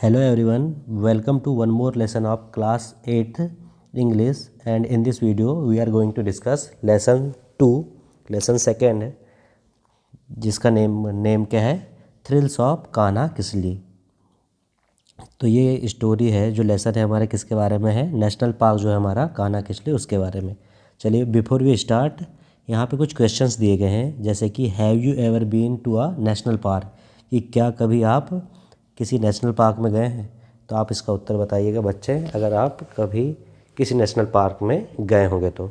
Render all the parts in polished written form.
Hello everyone, welcome to one more lesson of class 8th English, and in this video we are going to discuss lesson 2, lesson second है जिसका name क्या है, thrills of Kanha Kisli. तो ये story है, जो lesson है हमारे किसके बारे में है, नेशनल पार्क जो है हमारा कान्हा किसली उसके बारे में। चलिए बिफोर वी स्टार्ट, यहाँ पे कुछ क्वेश्चंस दिए गए हैं, जैसे कि have you ever been to a national park, कि क्या कभी आप किसी नेशनल पार्क में गए हैं। तो आप इसका उत्तर बताइएगा बच्चे, अगर आप कभी किसी नेशनल पार्क में गए होंगे तो।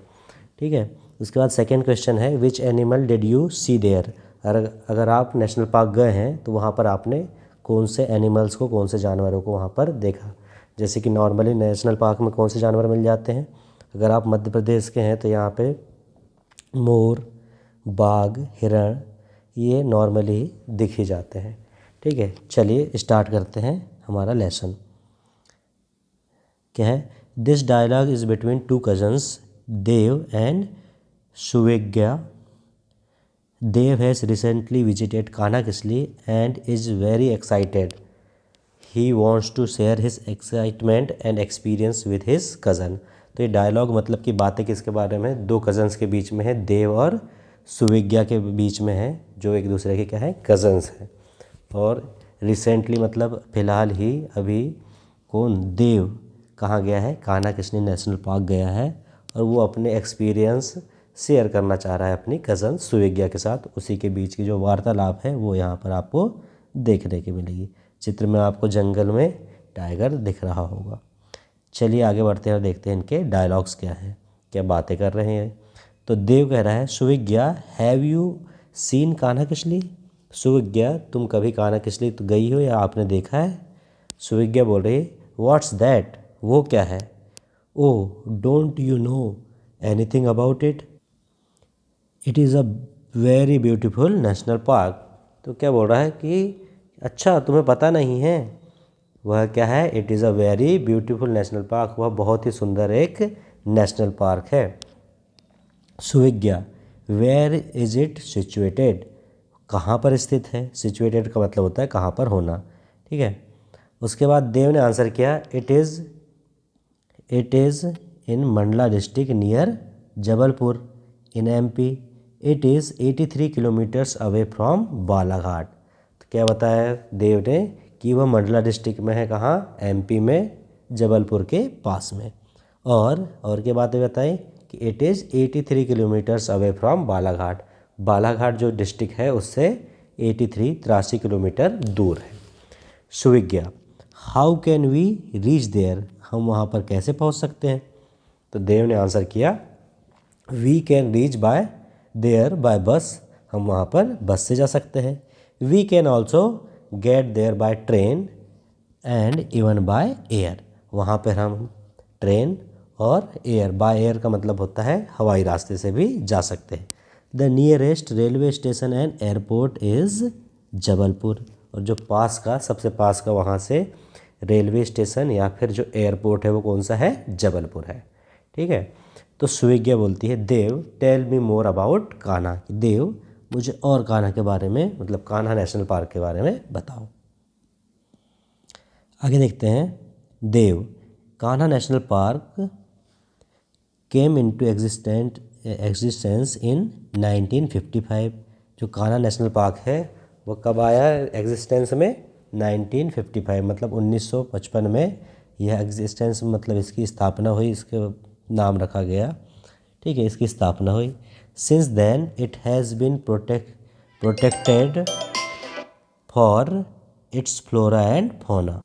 ठीक है, उसके बाद सेकंड क्वेश्चन है which animal did you see there. अगर आप नेशनल पार्क गए हैं तो वहाँ पर आपने कौन से एनिमल्स को, कौन से जानवरों को वहाँ पर देखा। जैसे कि नॉर्मली नेशनल पार्क में कौन से जानवर मिल जाते हैं, अगर आप मध्य प्रदेश के हैं तो यहाँ पे मोर, बाघ, हिरण, ये नॉर्मली दिख ही जाते हैं। ठीक है, चलिए स्टार्ट करते हैं हमारा लेसन। क्या है, this dialogue is between two cousins Dev and Suvigya. Dev has recently visited Kanha Kisli and is very excited. He wants to share his excitement and experience with his cousin. तो ये डायलॉग मतलब कि बातें किसके बारे में, दो कज़न्स के बीच में है, देव और सुविज्ञा के बीच में है, जो एक दूसरे के क्या है, कज़न्स हैं। और रिसेंटली मतलब फ़िलहाल ही, अभी कौन, देव कहाँ गया है, कान्हा किसली नेशनल पार्क गया है, और वो अपने एक्सपीरियंस शेयर करना चाह रहा है अपनी कज़न सुविज्ञा के साथ। उसी के बीच की जो वार्तालाप है वो यहाँ पर आपको देखने की मिलेगी। चित्र में आपको जंगल में टाइगर दिख रहा होगा। चलिए आगे बढ़ते हैं और देखते हैं इनके डायलॉग्स क्या हैं, क्या बातें कर रहे हैं। तो देव कह रहा है, Suvigya have you seen Kanha Kisli. Suvigya तुम कभी कान्हा किसली तो गई हो या आपने देखा है। सुविज्ञा बोल रही, व्हाट्स दैट, वो क्या है। Oh don't you know anything about it, it is a very beautiful national park. तो क्या बोल रहा है कि अच्छा तुम्हें पता नहीं है, वह क्या है, it is a very beautiful national park, वह बहुत ही सुंदर एक नेशनल पार्क है। सुविज्ञा वेयर इज़ इट सिचुएटेड, कहाँ पर स्थित है। सिचुएटेड का मतलब होता है कहाँ पर होना। ठीक है, उसके बाद देव ने आंसर किया, it is in Mandla district near Jabalpur in MP, it is 83 kilometres away from Balaghat. तो क्या बताया देव ने कि वह मंडला डिस्ट्रिक्ट में है, कहाँ, एमपी में, जबलपुर के पास में। और क्या बातें बताई कि it is 83 kilometres away from Balaghat. Balaghat जो डिस्ट्रिक्ट है उससे 83 किलोमीटर दूर है। Suvigya how can we reach there, हम वहाँ पर कैसे पहुँच सकते हैं। तो देव ने आंसर किया, we can reach by there by bus, हम वहाँ पर बस से जा सकते हैं। We can also get there by train and even by air, वहाँ पर हम ट्रेन और एयर, बाय एयर का मतलब होता है हवाई रास्ते से भी जा सकते हैं। The nearest railway station and airport is Jabalpur, और जो पास का, सबसे पास का वहाँ से रेलवे स्टेशन या फिर जो एयरपोर्ट है वो कौन सा है, जबलपुर है। ठीक है, तो सुविज्ञा बोलती है, Dev tell me more about Kanha, Dev मुझे और कान्हा के बारे में, मतलब कान्हा नेशनल पार्क के बारे में बताओ। आगे देखते हैं, Dev Kanha national park came into existence in 1955। जो कान्हा नेशनल पार्क है वो कब आया एग्जिस्टेंस में, 1955 मतलब 1955 में यह एग्जिस्टेंस, मतलब इसकी स्थापना हुई, इसके नाम रखा गया। ठीक है, इसकी स्थापना हुई। Since then it has been protected for its flora and fauna.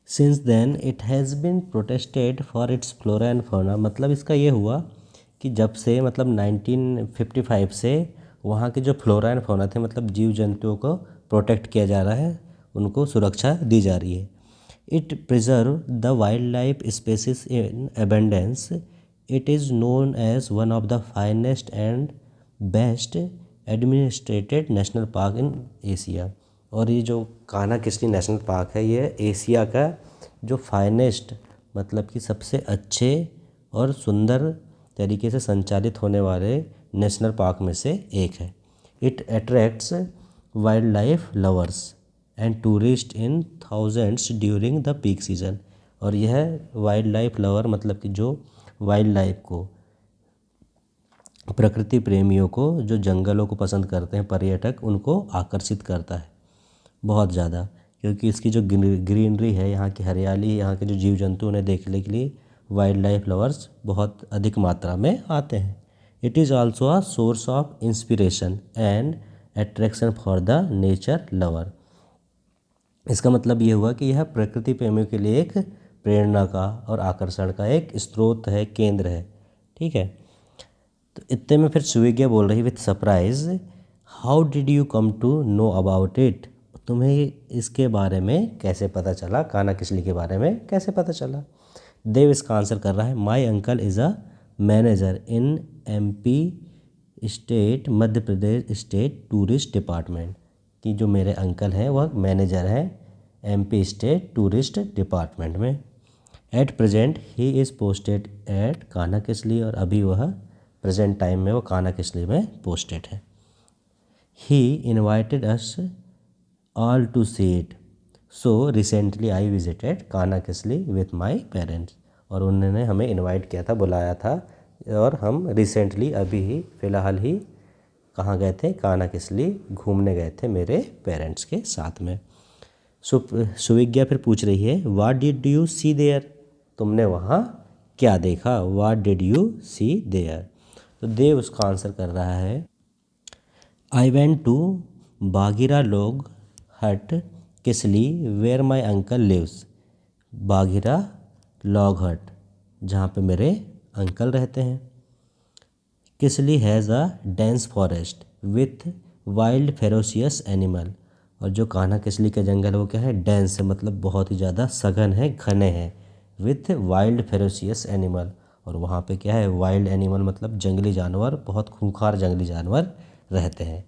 Since then it has been protested for its flora and fauna, मतलब इसका ये हुआ कि जब से, मतलब 1955 से वहाँ के जो फ्लोरा एंड फौना थे, मतलब जीव जंतुओं को प्रोटेक्ट किया जा रहा है, उनको सुरक्षा दी जा रही है। It preserve the wild life species in abundance, it is known as one of the finest and best administered national park in Asia. और ये जो कान्हा किसली नेशनल पार्क है, ये एशिया का जो फाइनेस्ट, मतलब कि सबसे अच्छे और सुंदर तरीके से संचालित होने वाले नेशनल पार्क में से एक है। It attracts wild life lovers and tourist in thousands during the peak season. और यह वाइल्ड लाइफ लवर मतलब कि जो वाइल्ड लाइफ को, प्रकृति प्रेमियों को, जो जंगलों को पसंद करते हैं पर्यटक, उनको आकर्षित करता है बहुत ज़्यादा, क्योंकि इसकी जो ग्रीनरी है, यहाँ की हरियाली, यहाँ के जो जीव जंतु, उन्हें देखने के लिए वाइल्ड लाइफ लवर्स बहुत अधिक मात्रा में आते हैं। It is also a source of inspiration and attraction for the nature lover. इसका मतलब ये हुआ कि यह प्रकृति प्रेमियों के लिए एक प्रेरणा का और आकर्षण का एक स्रोत है, केंद्र है। ठीक है, तो इतने में फिर सुविज्ञा बोल रही with surprise, how did you come to know about it? तुम्हें इसके बारे में कैसे पता चला, कान्हा किसली के बारे में कैसे पता चला? देव इसका आंसर कर रहा है, my uncle is a manager in MP state, Madhya Pradesh state tourist department. कि जो मेरे अंकल हैं वह मैनेजर हैं MP स्टेट टूरिस्ट डिपार्टमेंट में। At present he is posted at Kanha Kisli, और अभी वह प्रेजेंट टाइम में वो कान्हा किसली में पोस्टेड है। He invited us all to see it, so recently I visited Kanha Kisli with my parents. और उन्होंने हमें इनवाइट किया था, बुलाया था, और हम रिसेंटली अभी ही फ़िलहाल ही कहाँ गए थे, कान्हा किसली घूमने गए थे मेरे पेरेंट्स के साथ में। सुविज्ञा फिर पूछ रही है, what did you see there? तुमने वहाँ क्या देखा? What did you see there? तो देव उसका आंसर कर रहा है, I went to Baghira log hut Kisli where my uncle lives. Baghira log hut, जहाँ पे मेरे अंकल रहते हैं। Kisli has a dense forest with wild ferocious animal. और जो कान्हा किसली के जंगल वो क्या है, डेंस है, मतलब बहुत ही ज़्यादा सघन है, घने हैं, विथ वाइल्ड फेरोशियस एनिमल। और वहाँ पे क्या है, वाइल्ड एनिमल मतलब जंगली जानवर, बहुत खूंखार जंगली जानवर रहते हैं।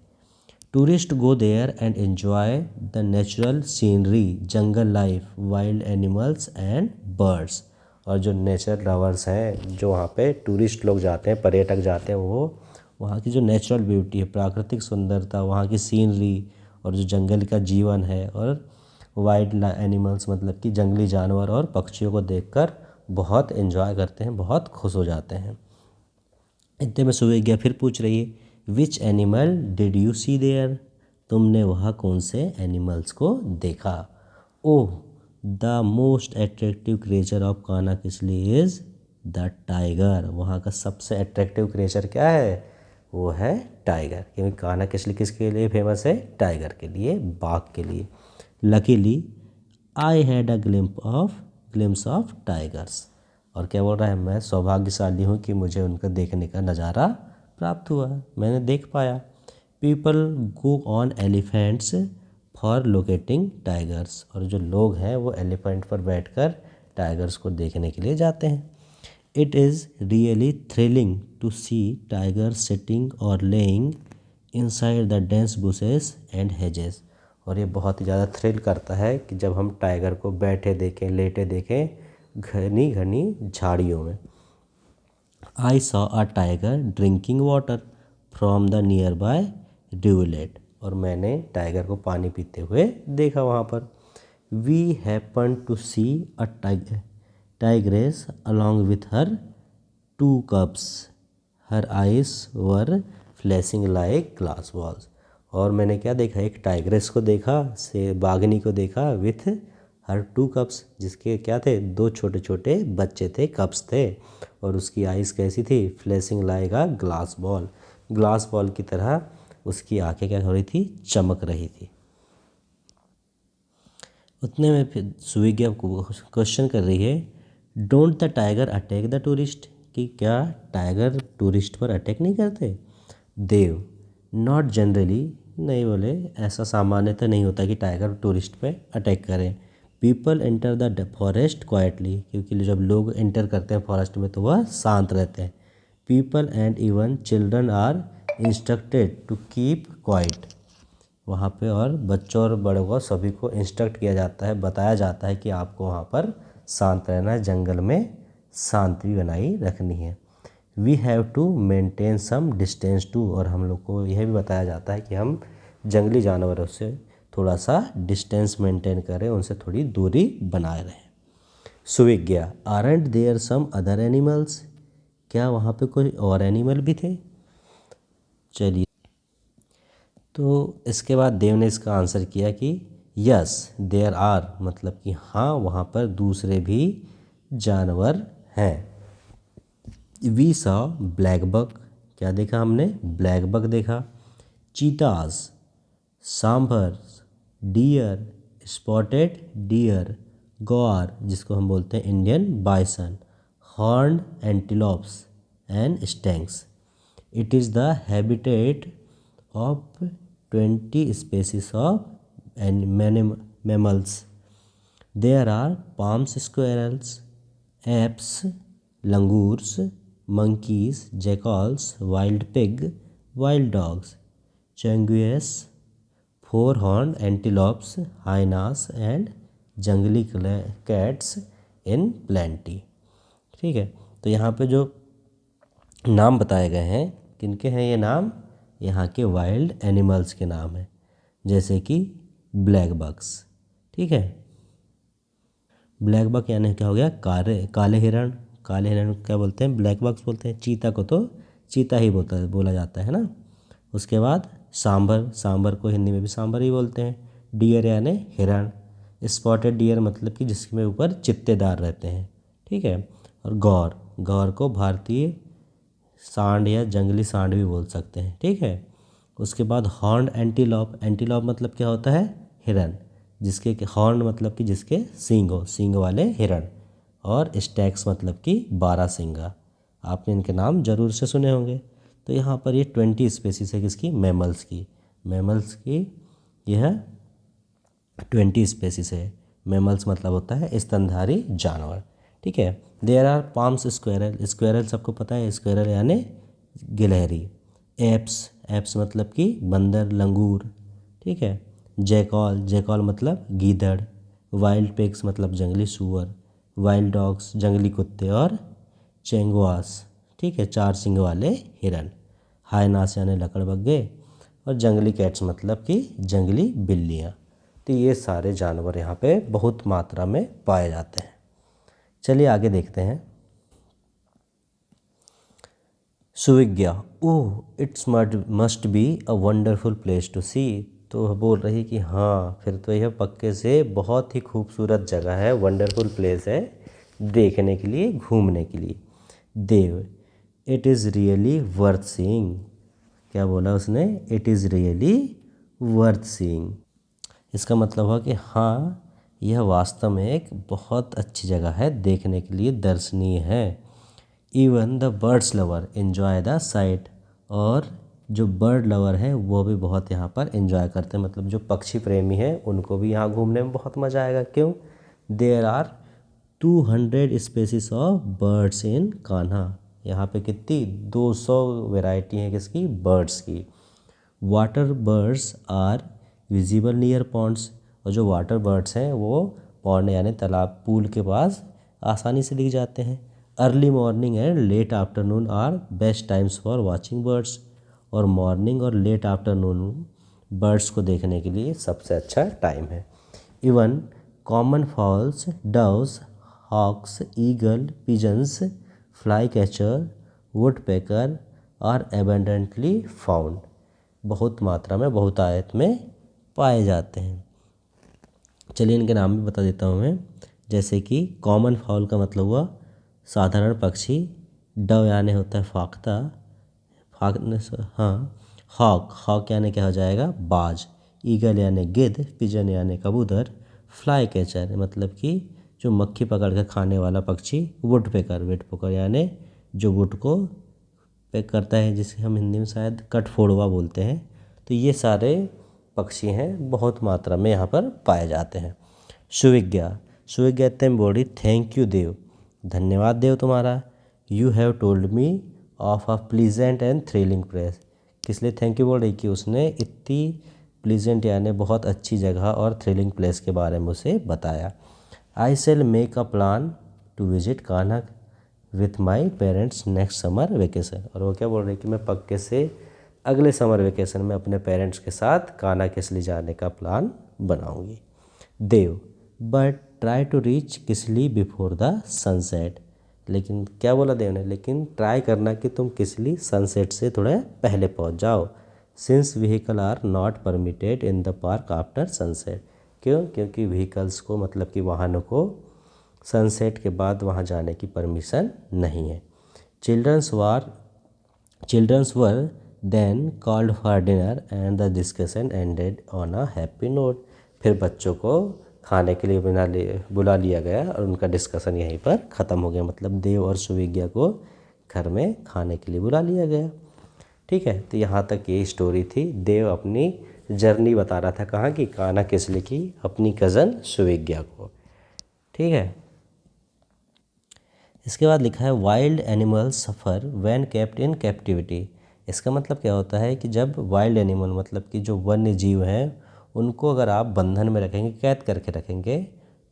Tourist go there and enjoy the natural scenery, jungle life, wild animals and birds. और जो नेचर लवर्स हैं, जो वहाँ पे टूरिस्ट लोग जाते हैं, पर्यटक जाते हैं, वो वहाँ की जो नेचुरल ब्यूटी है, प्राकृतिक सुंदरता, वहाँ की सीनरी, और जो जंगल का जीवन है, और वाइल्ड एनिमल्स मतलब कि जंगली जानवर और पक्षियों को देखकर बहुत एंजॉय करते हैं, बहुत खुश हो जाते हैं। इतने में सुविज्ञा फिर पूछ रही है, which animal did you see there? तुमने वहाँ कौन से एनिमल्स को देखा? Oh, the most attractive creature of Kanha Kisli is the tiger. वहाँ का सबसे अट्रैक्टिव क्रिएचर क्या है? वो है टाइगर। क्योंकि कान्हा किसली किसके लिए फेमस है? टाइगर के लिए, बाघ के लिए। Luckily I had a glimpse of tigers. और क्या बोल रहा है, मैं सौभाग्यशाली हूँ कि मुझे उनका देखने का नज़ारा प्राप्त हुआ, मैंने देख पाया। People go on elephants for locating tigers. और जो लोग हैं वो एलिफेंट पर बैठकर टाइगर्स को देखने के लिए जाते हैं। It is really thrilling to see tigers sitting और lying inside the dense bushes and hedges. और ये बहुत ही ज़्यादा थ्रिल करता है कि जब हम टाइगर को बैठे देखें, लेटे देखें घनी घनी झाड़ियों में। I saw a tiger drinking water from the nearby rivulet. और मैंने टाइगर को पानी पीते हुए देखा वहाँ पर। We happen to see a tigress along with her 2 cubs, her eyes were flashing like glass balls. और मैंने क्या देखा, एक टाइग्रेस को देखा, से बाघनी को देखा, विथ हर 2 cubs, जिसके क्या थे, 2 छोटे छोटे बच्चे थे, कप्स थे। और उसकी आइज़ कैसी थी, flashing like a glass ball, glass ball की तरह उसकी आंखें क्या हो रही थी, चमक रही थी। उतने में फिर सुविज्ञा क्वेश्चन कर रही है, don't the tiger attack the tourist? कि क्या टाइगर टूरिस्ट पर अटैक नहीं करते? देव, नॉट जनरली, नहीं बोले, ऐसा सामान्यतः नहीं होता कि टाइगर टूरिस्ट पे अटैक करें। People enter the forest quietly, क्योंकि जब लोग एंटर करते हैं फॉरेस्ट में तो वह शांत रहते हैं। People and even children are instructed to keep quiet. वहाँ पे और बच्चों और बड़ों को सभी को इंस्ट्रक्ट किया जाता है, बताया जाता है कि आपको वहाँ पर शांत रहना है, जंगल में शांति बनाई रखनी है। We have to maintain some distance too. और हम लोग को यह भी बताया जाता है कि हम जंगली जानवरों से थोड़ा सा डिस्टेंस मेंटेन करें, उनसे थोड़ी दूरी बनाए रहें। Suvigya, aren't there some other animals, क्या वहाँ पे कोई और एनिमल भी थे? चलिए, तो इसके बाद देव ने इसका आंसर किया कि यस देयर आर, मतलब कि हाँ वहाँ पर दूसरे भी जानवर हैं। वी सॉ ब्लैक बक, क्या देखा हमने? ब्लैक बक देखा। Cheetahs, sambar, deer, spotted deer, gaur जिसको हम बोलते हैं Indian bison, horn antelopes and stags. It is the habitat of 20 species of mammals. There are palm squirrels, apes, langurs, monkeys, jackals, wild pig, wild dogs, changuis, four-horned antelopes, hyenas and जंगली cats in plenty। ठीक है, तो यहाँ पे जो नाम बताए गए हैं किनके हैं ये नाम? यहाँ के वाइल्ड एनिमल्स के नाम हैं, जैसे कि ब्लैक बक्स। ठीक है, ब्लैक बक यानी क्या हो गया? काले हिरण। काले हिरण को क्या बोलते हैं? ब्लैक बक्स बोलते हैं। चीता को तो चीता ही बोला जाता है ना। उसके बाद सांभर, सांभर को हिंदी में भी सांभर ही बोलते हैं। डियर यानी हिरण। स्पॉटेड डियर मतलब कि जिसमें ऊपर चित्तेदार रहते हैं। ठीक है, और गौर, गौर को भारतीय सांड या जंगली सांड भी बोल सकते हैं। ठीक है, उसके बाद हॉर्न एंटीलॉप, एंटीलॉप मतलब क्या होता है? हिरन, जिसके हॉर्न मतलब कि जिसके सींग हो, सींग वाले हिरण। और स्टैक्स मतलब कि 12 सींगा। आपने इनके नाम जरूर से सुने होंगे। तो यहाँ पर ये 20 स्पेसीज है किसकी? मैमल्स की। मैमल्स की यह 20 स्पेसीज है। मैमल्स मतलब होता है स्तनधारी जानवर। ठीक है, there are palms squirrel, squirrel सबको पता है, स्क्वेरल यानी गिलहरी। एप्स, एप्स मतलब कि बंदर, लंगूर। ठीक है, जैकॉल, जैकॉल मतलब गीदड़। वाइल्ड पिग्स मतलब जंगली सूअर। वाइल्ड डॉग्स जंगली कुत्ते। और चेंगुआस, ठीक है, 4 सींग वाले हिरन। हायनास यानी लकड़बग्गे। और जंगली कैट्स मतलब कि जंगली बिल्लियाँ। तो ये सारे जानवर यहाँ पे बहुत मात्रा में पाए जाते हैं। चलिए आगे देखते हैं। Suvigya, oh it's must be a wonderful place to see, तो बोल रही कि हाँ फिर तो यह पक्के से बहुत ही खूबसूरत जगह है, वंडरफुल प्लेस है देखने के लिए, घूमने के लिए। Dev, it is really worth seeing, क्या बोला उसने? It is really worth seeing. इसका मतलब हुआ कि हाँ यह वास्तव में एक बहुत अच्छी जगह है, देखने के लिए दर्शनीय है। Even the birds lover enjoy the site, और जो बर्ड लवर हैं वो भी बहुत यहाँ पर एंजॉय करते हैं, मतलब जो पक्षी प्रेमी हैं उनको भी यहाँ घूमने में बहुत मज़ा आएगा। क्यों? There are 200 species of birds in Kanha, यहाँ पे कितनी 200 वेराइटी हैं किसकी? बर्ड्स की। Water birds are visible near ponds, और जो वाटर बर्ड्स हैं वो पॉन्ड यानी तालाब, पूल के पास आसानी से दिख जाते हैं। Early morning and late afternoon are best times for watching birds, और मॉर्निंग और लेट आफ्टरनून बर्ड्स को देखने के लिए सबसे अच्छा टाइम है। Even common fowls, doves, hawks, eagle, pigeons, flycatcher, woodpecker are abundantly found, बहुत मात्रा में, बहुतायत में पाए जाते हैं। चलिए इनके नाम भी बता देता हूँ मैं। जैसे कि कॉमन फाउल का मतलब हुआ साधारण पक्षी। डव यानी होता है फाख्ता, हाँ। हॉक, हॉक यानी क्या हो जाएगा? बाज। ईगल यानी गिद्ध। पिजन यानी कबूतर। फ्लाई कैचर मतलब कि जो मक्खी पकड़ कर खाने वाला पक्षी। वुड पेकर, वेट पेकर यानी जो वुड को पैक करता है, जिसे हम हिंदी में शायद कटफोड़वा बोलते हैं। तो ये सारे पक्षी हैं, बहुत मात्रा में यहाँ पर पाए जाते हैं। सुविज्ञा, सुविज्ञा इतने में बोल रही थैंक यू देव, धन्यवाद देव तुम्हारा। You have told me of a pleasant and thrilling place, किस लिए थैंक यू बोल रही? कि उसने इतनी प्लीजेंट यानी बहुत अच्छी जगह और थ्रिलिंग प्लेस के बारे में उसे बताया। I shall make a plan to visit Kanha with my parents next summer vacation, और वो क्या बोल रही कि मैं पक्के से अगले समर वेकेशन में अपने पेरेंट्स के साथ कान्हा किसली जाने का प्लान बनाऊंगी। देव, but try to reach Kisli before the sunset. लेकिन क्या बोला देव ने, लेकिन ट्राई करना कि तुम किसली सनसेट से थोड़ा पहले पहुंच जाओ। Since vehicle are not permitted in the park after sunset. क्यों? क्योंकि व्हीकल्स को मतलब कि वाहनों को सनसेट के बाद वहाँ जाने की परमिशन नहीं है। Childrens were then called for dinner and the discussion ended on a happy note. फिर बच्चों को खाने के लिए बुला लिया गया और उनका डिस्कशन यहीं पर ख़त्म हो गया। मतलब देव और सुविज्ञा को घर में खाने के लिए बुला लिया गया। ठीक है, तो यहाँ तक ये स्टोरी थी। देव अपनी जर्नी बता रहा था, कहाँ की, कान्हा किसली की, अपनी कज़न सुविज्ञा को। ठीक है, इसके बाद लिखा है wild animals suffer when kept in captivity. इसका मतलब क्या होता है कि जब वाइल्ड एनिमल मतलब कि जो वन्य जीव हैं उनको अगर आप बंधन में रखेंगे, कैद करके रखेंगे,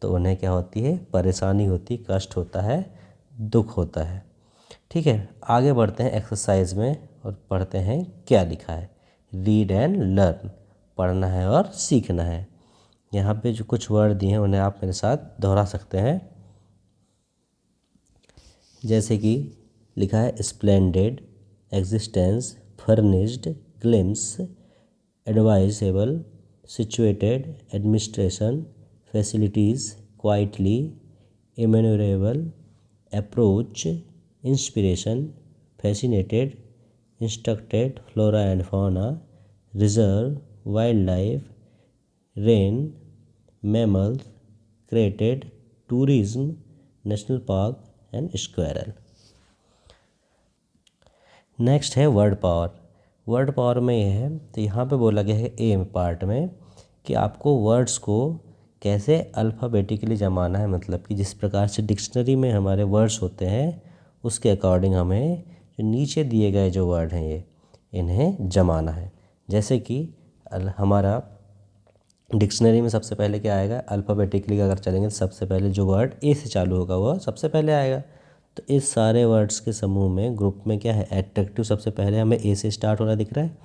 तो उन्हें क्या होती है, परेशानी होती, कष्ट होता है, दुख होता है। ठीक है, आगे बढ़ते हैं एक्सरसाइज में और पढ़ते हैं क्या लिखा है। रीड एंड लर्न, पढ़ना है और सीखना है। यहाँ पे जो कुछ वर्ड दिए हैं उन्हें आप मेरे साथ दोहरा सकते हैं। जैसे कि लिखा है splendid, existence, furnished, glimpse, advisable, situated, administration, facilities, quietly, innumerable, approach, inspiration, fascinated, instructed, flora and fauna, reserve, wild life, rain, mammals, created, tourism, national park and squirrel. Next है वर्ड पावर। वर्ड पावर में यह है, तो यहाँ पे बोला गया है ए पार्ट में कि आपको वर्ड्स को कैसे अल्फ़ाबेटिकली जमाना है। मतलब कि जिस प्रकार से डिक्शनरी में हमारे वर्ड्स होते हैं उसके अकॉर्डिंग हमें जो नीचे दिए गए जो वर्ड हैं ये इन्हें जमाना है। जैसे कि हमारा डिक्शनरी में सबसे पहले क्या आएगा, अल्फ़ाबेटिकली अगर चलेंगे तो सबसे पहले जो वर्ड ए से चालू होगा वह सबसे पहले आएगा। तो इस सारे वर्ड्स के समूह में ग्रुप में क्या है, एट्रैक्टिव सबसे पहले हमें ए से स्टार्ट हो रहा दिख रहा है,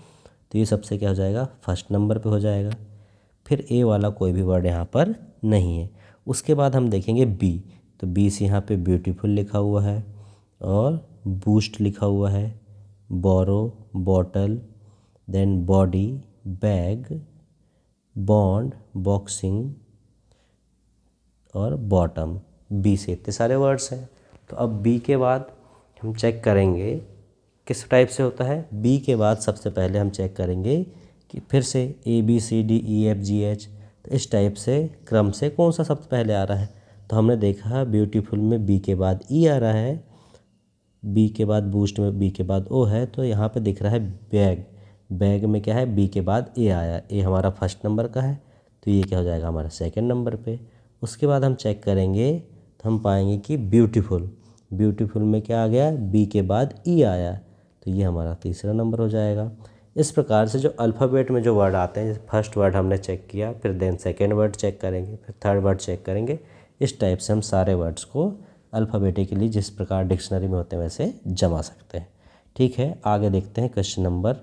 तो ये सबसे क्या हो जाएगा, फर्स्ट नंबर पे हो जाएगा। फिर ए वाला कोई भी वर्ड यहाँ पर नहीं है। उसके बाद हम देखेंगे बी, तो बी से यहाँ पे ब्यूटीफुल लिखा हुआ है और बूस्ट लिखा हुआ है, borrow, bottle, then body, bag, bond, boxing और बॉटम। बी से इतने सारे वर्ड्स हैं। तो अब बी के बाद हम चेक करेंगे किस टाइप से होता है। बी के बाद सबसे पहले हम चेक करेंगे कि फिर से A B C D E F G H, तो इस टाइप से क्रम से कौन सा सबसे पहले आ रहा है। तो हमने देखा ब्यूटीफुल में बी के बाद ई आ रहा है, बी के बाद बूस्ट में बी के बाद ओ है, तो यहाँ पे दिख रहा है बैग। बैग में क्या है, बी के बाद ए आया, ए हमारा फर्स्ट नंबर का है, तो ये क्या हो जाएगा हमारा सेकंड नंबर पे। उसके बाद हम चेक करेंगे तो हम पाएंगे कि ब्यूटीफुल, ब्यूटीफुल में क्या आ गया, बी के बाद ई आया, तो ये हमारा तीसरा नंबर हो जाएगा। इस प्रकार से जो अल्फ़ाबेट में जो वर्ड आते हैं, जैसे फर्स्ट वर्ड हमने चेक किया, फिर देन सेकेंड वर्ड चेक करेंगे, फिर थर्ड वर्ड चेक करेंगे। इस टाइप से हम सारे वर्ड्स को अल्फ़ाबेटिकली जिस प्रकार डिक्शनरी में होते हैं वैसे जमा सकते हैं। ठीक है, आगे देखते हैं question number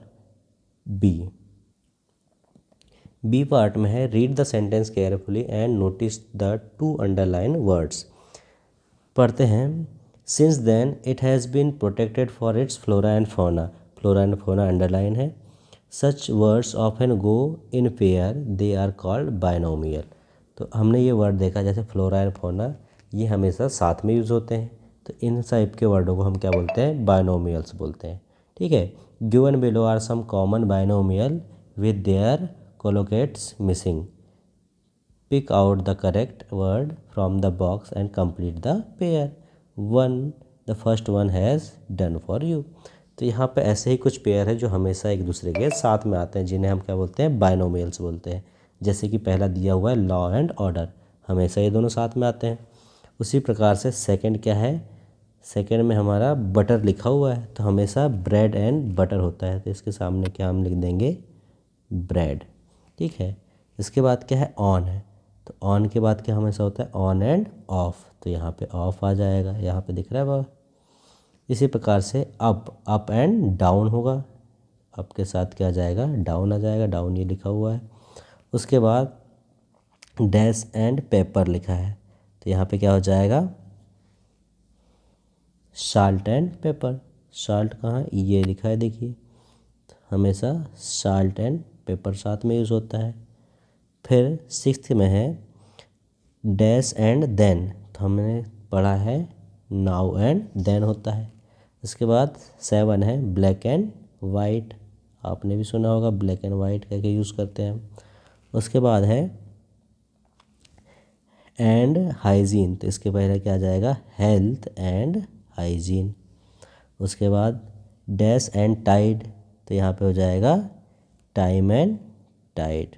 B. B part में है read the sentence carefully and notice the two underline words. पढ़ते हैं। Since then it has been protected for its flora and fauna. Flora and fauna underline है। Such words often go in pair, they are called binomial. तो हमने ये word देखा, जैसे flora and fauna ये हमेशा साथ में यूज़ होते हैं, तो इन टाइप के वर्डों को हम क्या बोलते हैं, बायनोमियल्स बोलते हैं। ठीक है, given below are some common binomial with their collocates missing. Pick out the correct word from the box and complete the pair. The first one has done for you. तो यहाँ पे ऐसे ही कुछ पेयर है जो हमेशा एक दूसरे के साथ में आते हैं, जिन्हें हम क्या बोलते हैं, बायनोमियल्स बोलते हैं। जैसे कि पहला दिया हुआ है लॉ एंड ऑर्डर, हमेशा ये दोनों साथ में आते हैं। उसी प्रकार से सेकंड क्या है, सेकंड में हमारा बटर लिखा हुआ है, तो हमेशा ब्रेड एंड बटर होता है, तो इसके सामने क्या हम लिख देंगे, ब्रेड। ठीक है, इसके बाद क्या है, ऑन है, तो ऑन के बाद क्या हमेशा होता है, ऑन एंड ऑफ, तो यहाँ पे ऑफ आ जाएगा, यहाँ पे दिख रहा है बाबा। इसी प्रकार से अप एंड डाउन होगा, अप के साथ क्या आ जाएगा, डाउन आ जाएगा, डाउन ये लिखा हुआ है। उसके बाद डैश एंड पेपर लिखा है, तो यहाँ पे क्या हो जाएगा, साल्ट एंड पेपर। साल्ट कहाँ है, ये लिखा है देखिए, हमेशा साल्ट एंड पेपर साथ में यूज़ होता है। फिर सिक्स्थ में है डैश एंड देन, तो हमने पढ़ा है नाउ एंड देन होता है। इसके बाद 7 है ब्लैक एंड वाइट, आपने भी सुना होगा ब्लैक एंड वाइट करके यूज़ करते हैं। उसके बाद है एंड हाइजीन, तो इसके पहले क्या आ जाएगा, हेल्थ एंड हाइजीन। उसके बाद डैश एंड टाइड, तो यहाँ पे हो जाएगा टाइम एंड टाइड।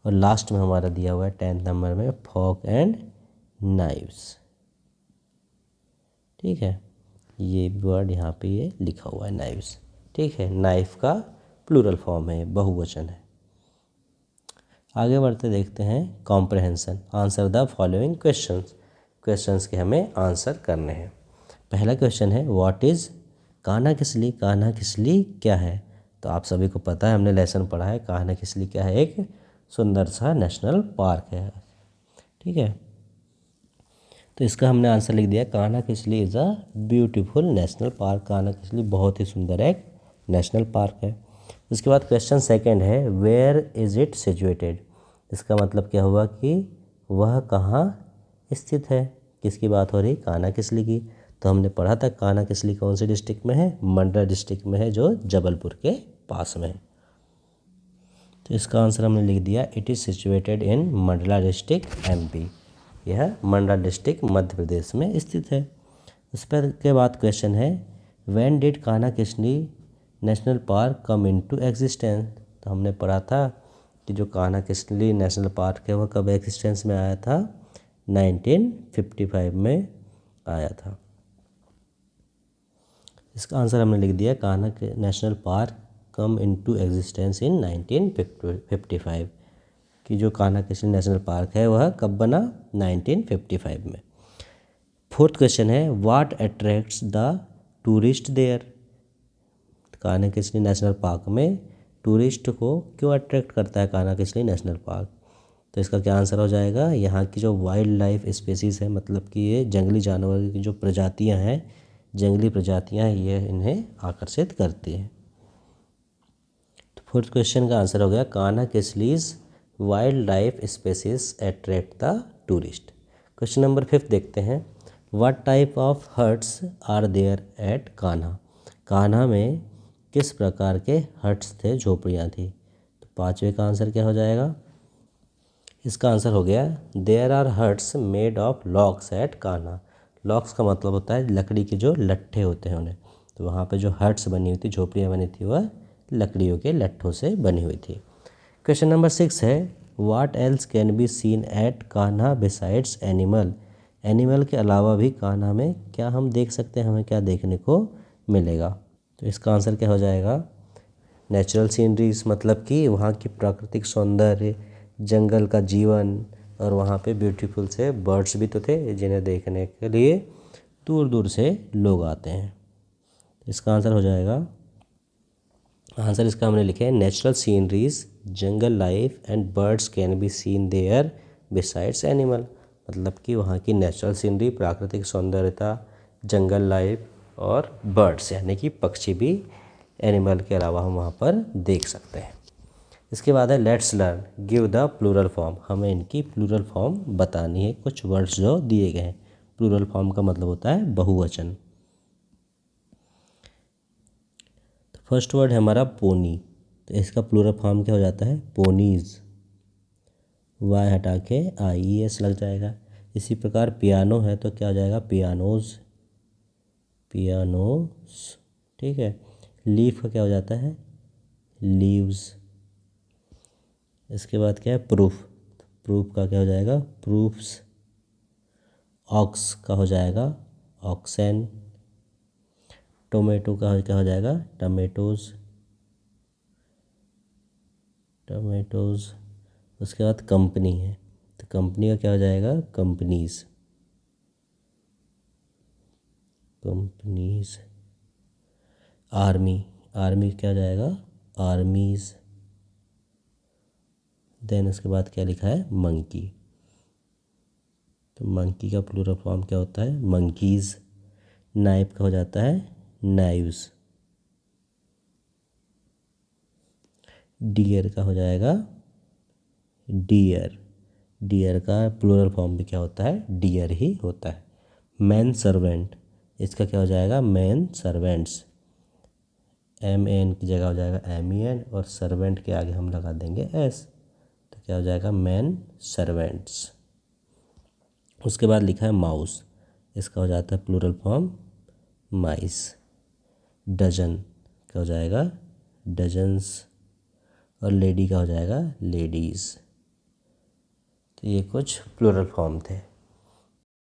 और लास्ट में हमारा दिया हुआ है 10th नंबर में फॉक एंड नाइव्स। ठीक है, ये वर्ड यहाँ पे ये लिखा हुआ है नाइव्स। ठीक है, नाइफ का प्लूरल फॉर्म है, बहुवचन है। आगे बढ़ते देखते हैं comprehension. Answer the following questions. Questions के हमें आंसर करने हैं। पहला क्वेश्चन है व्हाट इज़ कान्हा किसली। कान्हा किसली क्या है, तो आप सभी को पता है, हमने लेसन पढ़ा है, कान्हा किसली क्या है, एक सुंदर सा नेशनल पार्क है। ठीक है, तो इसका हमने आंसर लिख दिया, Kanha Kisli is a beautiful national park. Kanha Kisli बहुत ही सुंदर एक नेशनल पार्क है। उसके बाद क्वेश्चन सेकंड है वेयर इज़ इट सिचुएटेड। इसका मतलब क्या हुआ कि वह कहाँ स्थित है। किसकी बात हो रही, कान्हा किसली की। तो हमने पढ़ा था कान्हा किसली कौन से डिस्ट्रिक्ट में है, मंडला डिस्ट्रिक्ट में है, जो जबलपुर के पास में है। तो इसका आंसर हमने लिख दिया, it is situated in Mandla district MP। यह मंडला डिस्ट्रिक्ट मध्य प्रदेश में स्थित है। उस पर के बाद क्वेश्चन है when did Kanha Kisli national park come into existence. तो हमने पढ़ा था कि जो कान्हा किसली नेशनल पार्क है वह कब एग्जिस्टेंस में आया था, 1955 में आया था। इसका आंसर हमने लिख दिया, Kanha national park come into existence in 1955। कि जो कान्हा किसली नेशनल पार्क है वह कब बना, 1955 में। फोर्थ क्वेश्चन है what attracts the tourist there. Kanha Kisli national park में टूरिस्ट को क्यों अट्रैक्ट करता है कान्हा किसली नेशनल पार्क। तो इसका क्या आंसर हो जाएगा, यहाँ की जो वाइल्ड लाइफ स्पेसीज़ है, मतलब कि ये जंगली जानवर की जो प्रजातियाँ हैं, जंगली प्रजातियाँ, ये इन्हें आकर्षित करती हैं। तो फोर्थ क्वेश्चन का आंसर हो गया Kanha Kisli's wild life species attract the tourist. Question number 5 देखते हैं what type of huts are there at Kanha. Kanha में किस प्रकार के हट्स थे, झोपड़ियाँ थी। तो पाँचवें का आंसर क्या हो जाएगा, इसका आंसर हो गया there are huts made of logs at Kanha. Logs का मतलब होता है लकड़ी के जो लट्ठे होते हैं उन्हें। तो वहाँ पे जो हट्स बनी हुई थी, झोपड़ियाँ बनी थी, वह लकड़ियों के लट्ठों से बनी हुई थी। क्वेश्चन नंबर 6 है what else can be seen at Kanha besides animal. Animal के अलावा भी कान्हा में क्या हम देख सकते हैं, हमें क्या देखने को मिलेगा। तो इसका आंसर क्या हो जाएगा, नेचुरल सीनरीज, मतलब कि वहाँ की प्राकृतिक सौंदर्य, जंगल का जीवन, और वहाँ पे ब्यूटीफुल से बर्ड्स भी तो थे जिन्हें देखने के लिए दूर दूर से लोग आते हैं। इसका आंसर हो जाएगा, आंसर इसका हमने लिखे है natural sceneries, jungle life and birds can be seen there besides animal. मतलब कि वहाँ की नेचुरल सीनरी, प्राकृतिक सौंदर्यता, जंगल लाइफ और बर्ड्स यानी कि पक्षी भी एनिमल के अलावा हम वहाँ पर देख सकते हैं। इसके बाद है let's learn give the plural form. हमें इनकी प्लूरल फॉर्म बतानी है, कुछ वर्ड्स जो दिए गए हैं। प्लूरल फॉर्म का मतलब होता है बहुवचन। तो फर्स्ट वर्ड है हमारा पोनी, तो इसका प्लूरल फॉर्म क्या हो जाता है, पोनीज। वाई हटा के IES लग जाएगा। इसी प्रकार पियानो है तो क्या हो जाएगा, पियानोज, पियानोस। ठीक है, लीफ का क्या हो जाता है, लीव्स। इसके बाद क्या है प्रूफ, प्रूफ का क्या हो जाएगा, प्रूफ्स। ऑक्स का हो जाएगा ऑक्सेन। टोमेटो का क्या हो जाएगा, टमेटोज, टमेटोज। उसके बाद कंपनी है तो कंपनी का क्या हो जाएगा, कंपनीज, कंपनीज। आर्मी, आर्मी क्या हो जाएगा, आर्मीज। देन उसके बाद क्या लिखा है, मंकी। तो मंकी का प्लूरल फॉर्म क्या होता है, मंकीज़। नाइफ का हो जाता है नाइव्स। डियर का हो जाएगा डियर। डियर का प्लूरल फॉर्म भी क्या होता है, डियर ही होता है। मैन सर्वेंट, इसका क्या हो जाएगा, मैन सर्वेंट्स। एम एन की जगह हो जाएगा एम ई एन, और सर्वेंट के आगे हम लगा देंगे एस, तो क्या हो जाएगा, मैन सर्वेंट्स। उसके बाद लिखा है माउस, इसका हो जाता है प्लूरल फॉर्म माइस। डजन का हो जाएगा डजन्स, और लेडी का हो जाएगा लेडीज़। तो ये कुछ प्लूरल फॉर्म थे।